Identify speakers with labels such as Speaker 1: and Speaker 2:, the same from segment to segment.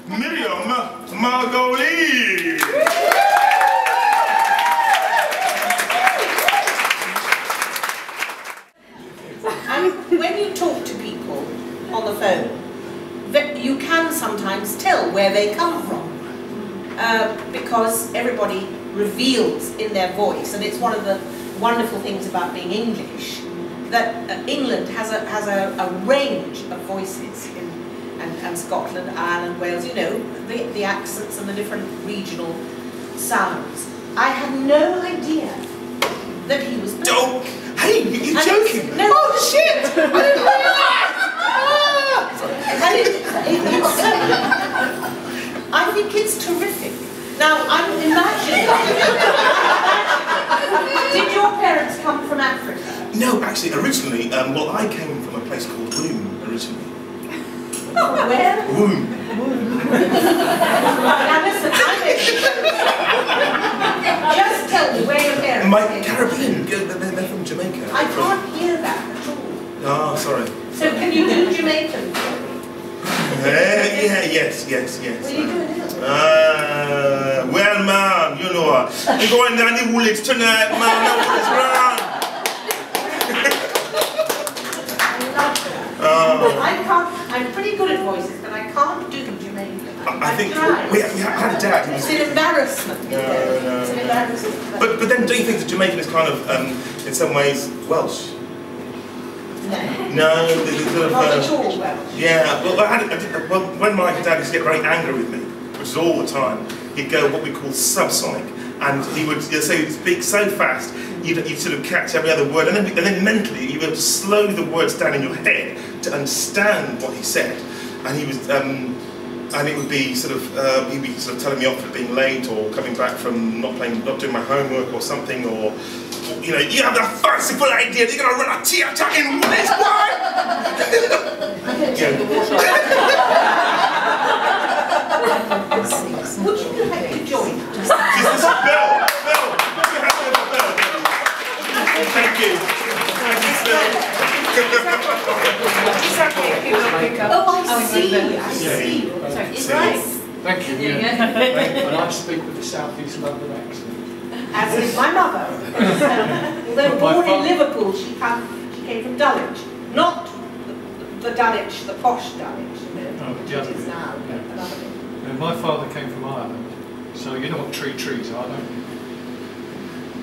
Speaker 1: Miriam Margoyles.
Speaker 2: And when you talk to people on the phone, you can sometimes tell where they come from, because everybody reveals in their voice, and it's one of the wonderful things about being English, that England has a range of voices, and Scotland, Ireland, Wales, you know, the accents and the different regional sounds. I had no idea that he was black.
Speaker 1: Oh, hey, you're joking?
Speaker 2: No.
Speaker 1: Oh shit! I didn't realise!
Speaker 2: I think it's terrific. Now, I'm imagining. Did your parents come from Africa?
Speaker 1: No, actually, originally, well, I came from a place called Woom, originally.
Speaker 2: Where?
Speaker 1: Woom.
Speaker 2: Now listen, just tell me where your parents
Speaker 1: My
Speaker 2: came.
Speaker 1: Caribbean, they're from Jamaica.
Speaker 2: I can't hear that at all.
Speaker 1: Oh, sorry.
Speaker 2: So can you do Jamaican?
Speaker 1: Yes.
Speaker 2: Will you do it?
Speaker 1: Well, man, you know, we're going down the Woolwich tonight, man. That's right.
Speaker 2: I can't. I'm pretty good at voices, but I can't do Jamaican.
Speaker 1: I think we had a dad who was...
Speaker 2: It's an embarrassment.
Speaker 1: No.
Speaker 2: It's an embarrassment.
Speaker 1: But then, don't you think that Jamaican is kind of, in some ways, Welsh? No, sort of,
Speaker 2: not at all Welsh.
Speaker 1: Yeah, well, when my dad used to get very angry with me, which is all the time, he'd go what we call subsonic, and he would speak so fast, you'd sort of catch every other word, and then mentally you would slow the words down in your head to understand what he said, and he was. And it would be sort of, he'd be sort of telling me off for being late, or coming back from not doing my homework or something, or you know, you have that fanciful idea that you're going to run a theatre in Woolwich, boy!
Speaker 2: Would you like to join us?
Speaker 1: Is this Bill? Bill! You have to have a Bill. Thank you. Thank you, Bill.
Speaker 2: Oh, I see. It's right.
Speaker 3: Thank you. And I speak with a South East London accent.
Speaker 2: As is my mother. Although born in Liverpool, she came from Dulwich. Not the Dulwich, the posh Dulwich, you know, which it is now. Another thing.
Speaker 3: My father came from Ireland, so you know what trees are, don't you?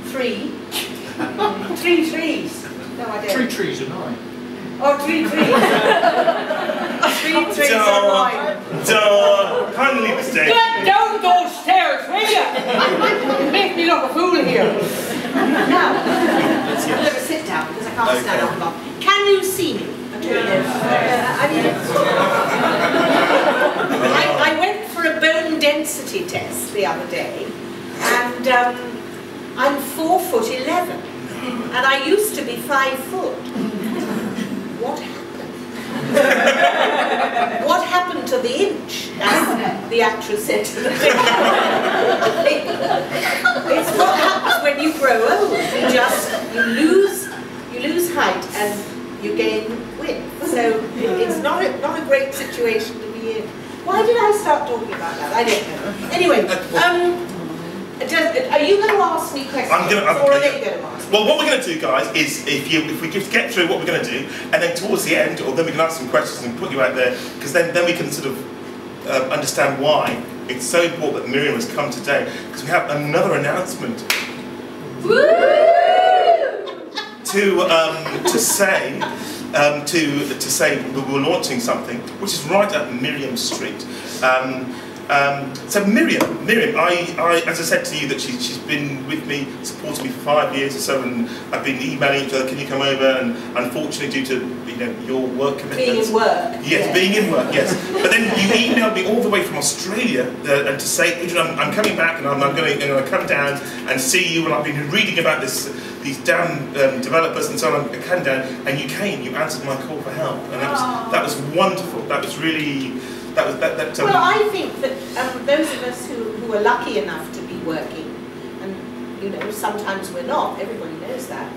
Speaker 2: 3? 3 trees. No, I don't.
Speaker 3: 3 trees are 9.
Speaker 2: Oh, 3 trees. 3 trees are 9.
Speaker 1: Kindly mistake.
Speaker 2: Get down those stairs, will you? Make me look a fool here. Now, I'm going to sit down because I can't stand up long. Can you see me? I went for a bone density test the other day, and I'm 4'11", and I used to be 5 foot. What happened? What happened to the inch, as the actress said to the picture? It's what happens when you grow old. You lose height and you gain width. So it's not a great situation to be in. Why did I start talking about that? I don't know. Anyway, are you going to ask me questions, or are they going to ask me?
Speaker 1: Well, what we're going to do, guys, is if we just get through what we're going to do, and then towards the end, or then we can ask some questions and put you out there, because then we can sort of understand why it's so important that Miriam has come today, because we have another announcement to say we're launching something which is right up Miriam Street. So Miriam, I, as I said to you, that she's been with me, supporting me for 5 years or so, and I've been emailing each other, can you come over? And unfortunately, due to your work commitments,
Speaker 2: being in work.
Speaker 1: Yes, being in work, yes. But then you emailed me all the way from Australia and to say, Adrian, I'm coming back, and I'm going to come down and see you. And I've been reading about these damn developers and so on. I came down, and you came. You answered my call for help, and that was wonderful. That was really.
Speaker 2: Well, I think that those of us who are lucky enough to be working, and you know, sometimes we're not, everybody knows that,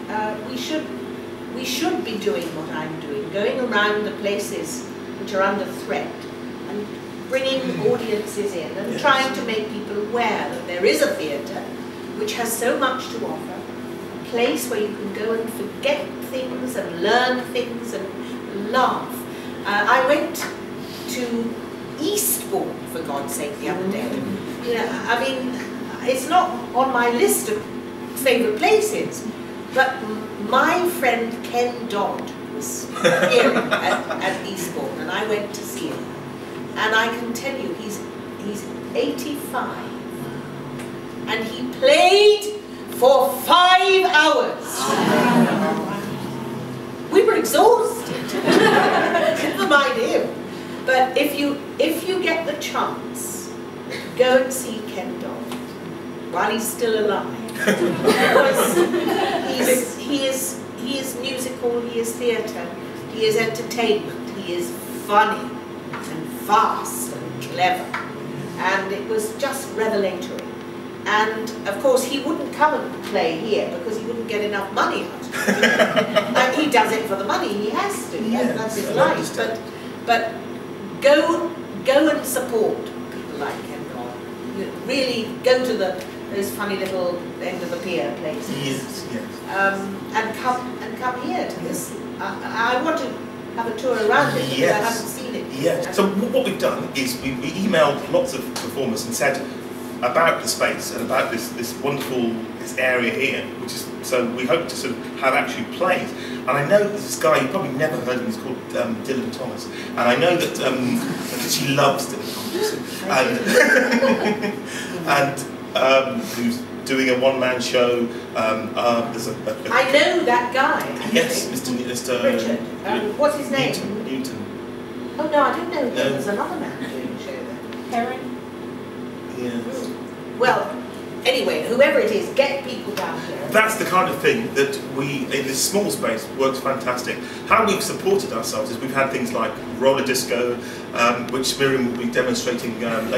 Speaker 2: we should be doing what I'm doing, going around the places which are under threat, and bringing audiences in and trying to make people aware that there is a theatre which has so much to offer, a place where you can go and forget things and learn things and laugh. I went to Eastbourne, for God's sake, the other day. You know, I mean, it's not on my list of favourite places, but my friend Ken Dodd was here at Eastbourne, and I went to see him. And I can tell you, he's 85, and he played for 5 hours. We were exhausted. Never mind him. But if you get the chance, go and see Ken Dodd while he's still alive. Because he is musical, he is theatre, he is entertainment, he is funny and fast and clever. And it was just revelatory. And of course he wouldn't come and play here because he wouldn't get enough money out of it. And he does it for the money, he has to, that's his life. But go and support people like Ken Dodd. Really go to those funny little end of the pier places.
Speaker 1: Yes, yes.
Speaker 2: And come here to this. I want to have a tour around it because I haven't seen it.
Speaker 1: Yes. So what we've done is we emailed lots of performers and said about the space and about this wonderful area here, which is, so we hope to sort of have actually plays. And I know there's this guy, you probably never heard of him, he's called Dylan Thomas. And I know that because she loves Dylan Thomas. And who's doing a one-man show. There's
Speaker 2: I know that guy.
Speaker 1: Yes, Mr.
Speaker 2: Richard. What's his name?
Speaker 1: Newton.
Speaker 2: Oh no, I didn't know there was another man doing a show there. Heron?
Speaker 1: Yes.
Speaker 2: Well, anyway, whoever it is, get people down here.
Speaker 1: That's the kind of thing that we, in this small space, works fantastic. How we've supported ourselves is we've had things like roller disco, which Miriam will be demonstrating later on.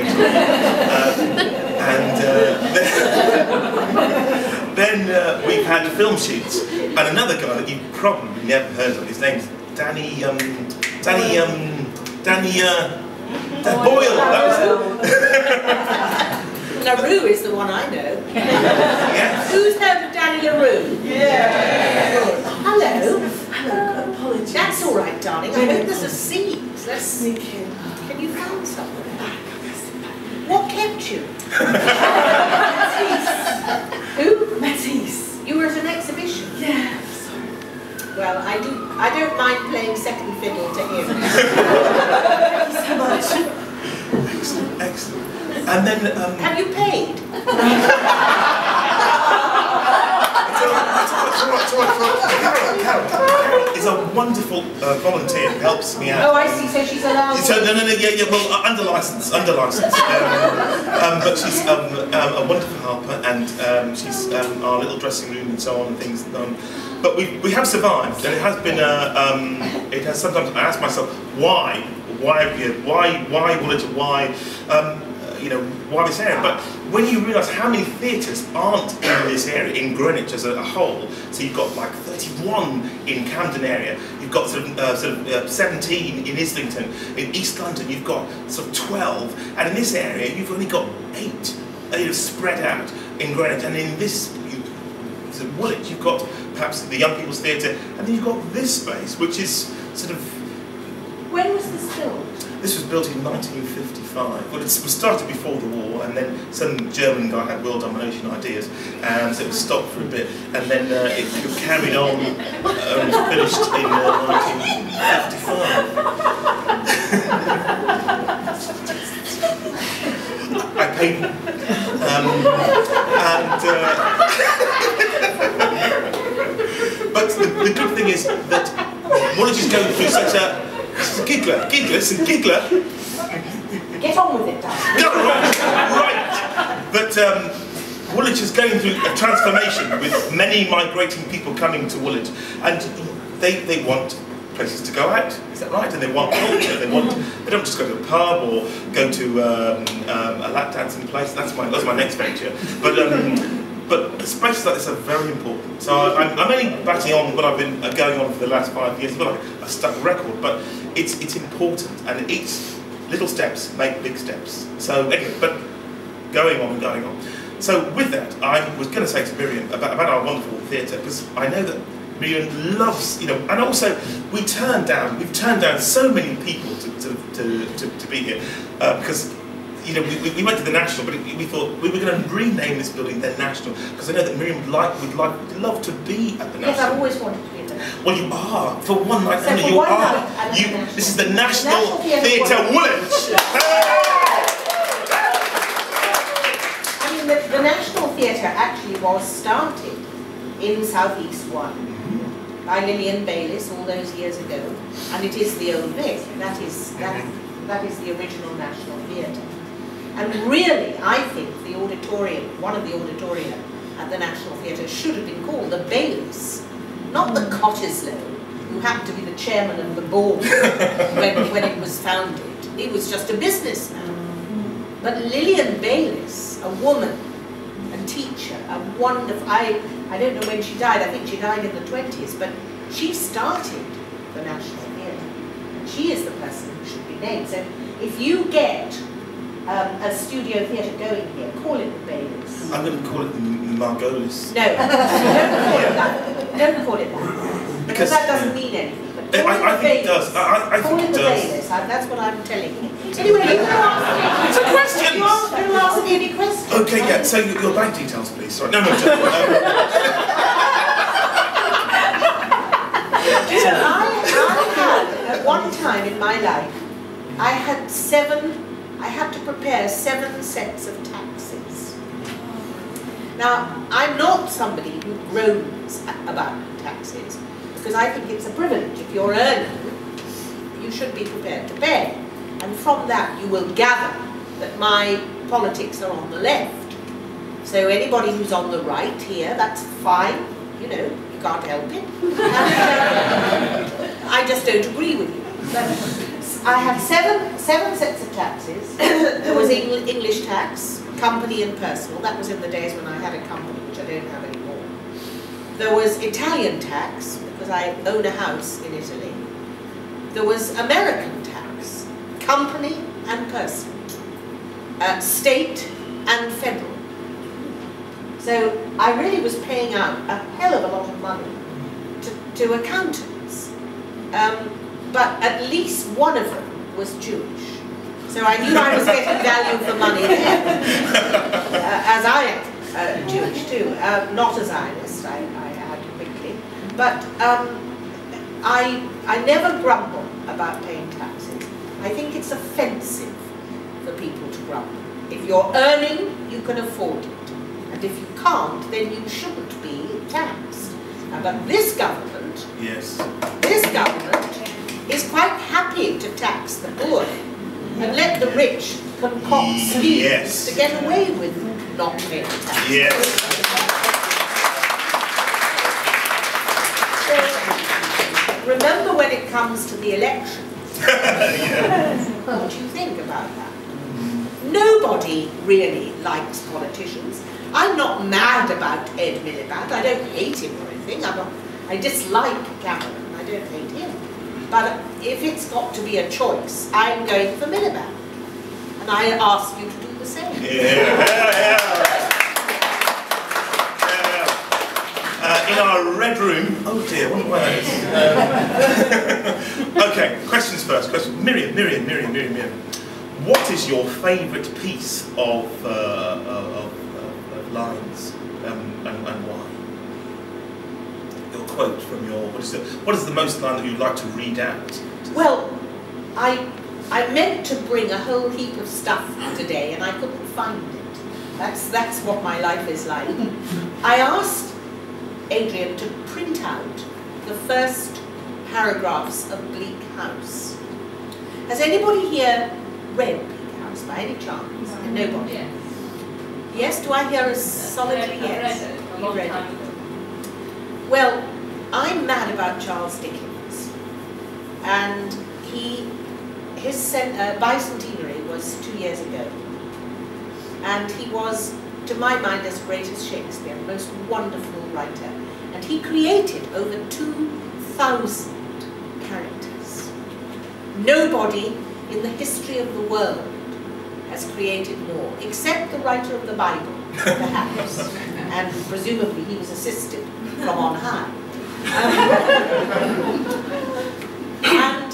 Speaker 1: Then we've had film shoots, and another guy that you've probably never heard of, his name's Danny Boyle, that was it.
Speaker 2: LaRue is the one I know.
Speaker 1: Yes.
Speaker 2: Who's heard of Danny LaRue?
Speaker 4: Yeah.
Speaker 2: Hello.
Speaker 4: Hello. Apologies.
Speaker 2: That's all right, darling. I hope there's a seat. Let's
Speaker 4: sneak in.
Speaker 2: Can you find someone? What kept you?
Speaker 4: Matisse.
Speaker 2: Who?
Speaker 4: Matisse.
Speaker 2: You were at an exhibition?
Speaker 4: Yeah.
Speaker 2: Well, I don't mind playing second fiddle to him.
Speaker 4: Thank you so much.
Speaker 1: Excellent, excellent. And then
Speaker 2: have you paid?
Speaker 1: Carol is a wonderful volunteer, helps me out.
Speaker 2: Oh, I see, so she's allowed to...
Speaker 1: So, no, well, under license. But she's a wonderful helper, and she's our little dressing room and so on and things. But we have survived, and it has been it has sometimes, I ask myself, why Woolwich, why this area? But when you realise how many theatres aren't in this area, in Greenwich as a whole, so you've got like 31 in Camden area, you've got sort of 17 in Islington, in East London you've got sort of 12, and in this area you've only got 8 spread out in Greenwich, and in this Woolwich you've got perhaps the Young People's Theatre, and then you've got this space, which is sort of...
Speaker 2: When was this filmed?
Speaker 1: This was built in 1955. Well, it was started before the war, and then some German guy had world domination ideas, and so it was stopped for a bit, and then it carried on and was finished in 1955. I paid him. But the good thing is that Woolwich is going through such a... Giggler.
Speaker 2: Get on with it, darling.
Speaker 1: No, right. But Woolwich is going through a transformation with many migrating people coming to Woolwich, and they want places to go out. Is that right? And they want culture. They don't just go to a pub or go to a lap dancing place. That's my next venture. But spaces like this are very important. So I'm only batting on what I've been going on for the last 5 years. It's not like a stuck record, but it's important, and little steps make big steps. So anyway, but going on and going on. So with that, I was going to say to Miriam about our wonderful theatre, because I know that Miriam loves, you know, and also we've turned down so many people to be here, because, you know, we went to the National, but we thought we were going to rename this building the National, because I know that Miriam would love to be at the National.
Speaker 2: Yes, I've always wanted to be at the National.
Speaker 1: Well, you are, for one night
Speaker 2: So
Speaker 1: only,
Speaker 2: for
Speaker 1: you
Speaker 2: one
Speaker 1: are.
Speaker 2: night, I'm at the National.
Speaker 1: This is the National
Speaker 2: Theatre
Speaker 1: Theatre Woolwich.
Speaker 2: I mean, the National Theatre actually was started in South East 1 by Lillian Bayliss all those years ago, and it is the old Vic. That is the original National Theatre. And really, I think the auditorium, one of the auditoria at the National Theatre, should have been called the Bayliss, not the Cottesloe, who happened to be the chairman of the board when it was founded. He was just a businessman. But Lillian Bayliss, a woman, a teacher, a wonderful, I don't know when she died, I think she died in the 20s, but she started the National Theatre. And she is the person who should be named. So if you get a studio theatre going here, call it the Bayliss.
Speaker 1: I'm going to call it the Margoyles.
Speaker 2: No, don't call it that. Don't call it that. Because that doesn't mean anything. But
Speaker 1: I think it does. I
Speaker 2: call
Speaker 1: think
Speaker 2: it
Speaker 1: it
Speaker 2: the
Speaker 1: does.
Speaker 2: Bayliss. That's what I'm telling you. Anyway, you can ask me.
Speaker 1: It's a question.
Speaker 2: You aren't going to ask me any questions.
Speaker 1: Okay, yeah. So your bank details, please. Sorry. No.
Speaker 2: I had, at one time in my life, I had to prepare 7 sets of taxes. Now, I'm not somebody who groans about taxes, because I think it's a privilege. If you're earning, you should be prepared to pay. And from that, you will gather that my politics are on the left. So anybody who's on the right here, that's fine. You know, you can't help it. I just don't agree with you. But I had seven sets of taxes. There was English tax, company and personal. That was in the days when I had a company, which I don't have anymore. There was Italian tax, because I own a house in Italy. There was American tax, company and personal, state and federal. So I really was paying out a hell of a lot of money to accountants. But at least one of them was Jewish. So I knew I was getting value for money there. As I am Jewish too, not a Zionist, I add quickly. But I never grumble about paying taxes. I think it's offensive for people to grumble. If you're earning, you can afford it. And if you can't, then you shouldn't be taxed. But this government, is quite happy to tax the poor and let the rich concoct schemes to get away with not paying tax.
Speaker 1: Yes.
Speaker 2: So, remember when it comes to the elections, what do you think about that? Nobody really likes politicians. I'm not mad about Ed Miliband. I don't hate him or anything. I dislike Cameron. I don't hate him. But if it's got to be a choice, I'm going for Miliband. And I ask you to do the same.
Speaker 1: In our red room. Oh dear, what was Okay, questions first. Miriam. What is your favourite piece of lines and why? Your quote from your, what is the most line that you'd like to read out?
Speaker 2: Well, I meant to bring a whole heap of stuff today and I couldn't find it. That's what my life is like. I asked Adrian to print out the first paragraphs of Bleak House. Has anybody here read Bleak House by any chance? Nobody?
Speaker 5: Yes.
Speaker 2: Yes, do I hear a solitary yes?
Speaker 5: I've read it a
Speaker 2: You
Speaker 5: long
Speaker 2: read
Speaker 5: time
Speaker 2: it.
Speaker 5: ago.
Speaker 2: Well, I'm mad about Charles Dickens, and his bicentenary was 2 years ago, and he was, to my mind, as great as Shakespeare, the most wonderful writer, and he created over 2,000 characters. Nobody in the history of the world has created more, except the writer of the Bible, perhaps, and presumably he was assisted from on high. And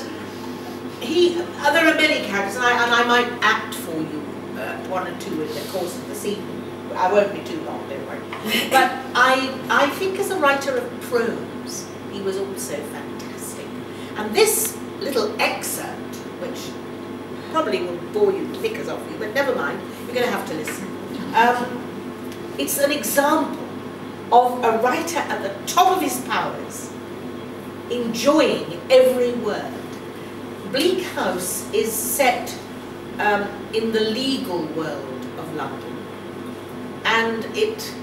Speaker 2: there are many characters, and I might act for you one or two in the course of this evening. I won't be too long, don't worry. But I think as a writer of prose, he was also fantastic. And this little excerpt, which probably will bore you the knickers off you, but never mind, you're going to have to listen. It's an example of a writer at the top of his powers, enjoying every word. Bleak House is set in the legal world of London, and it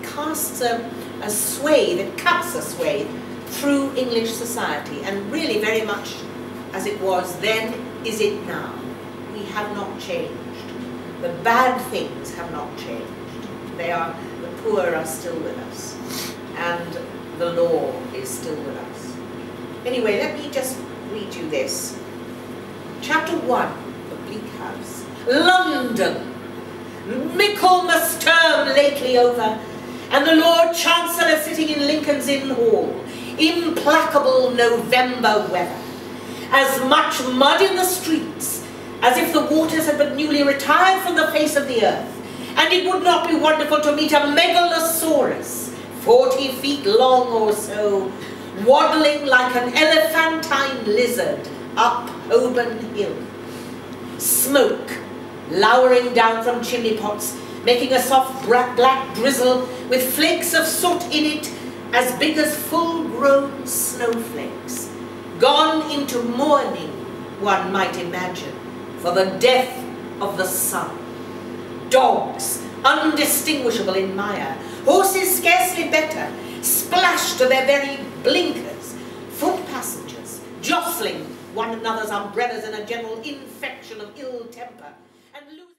Speaker 2: casts a swathe, it cuts a swathe through English society, and really very much as it was then is it now. We have not changed. The bad things have not changed. The poor are still with us, and the law is still with us. Anyway, let me just read you this. Chapter 1 of Bleak House. London, Michaelmas term lately over, and the Lord Chancellor sitting in Lincoln's Inn Hall. Implacable November weather. As much mud in the streets as if the waters had but newly retired from the face of the earth. And it would not be wonderful to meet a megalosaurus, 40 feet long or so, waddling like an elephantine lizard up Holborn Hill. Smoke lowering down from chimney pots, making a soft black drizzle with flakes of soot in it as big as full-grown snowflakes. Gone into mourning, one might imagine, for the death of the sun. Dogs, undistinguishable in mire, horses scarcely better, splashed to their very blinkers, foot passengers, jostling one another's umbrellas in a general infection of ill temper, and losing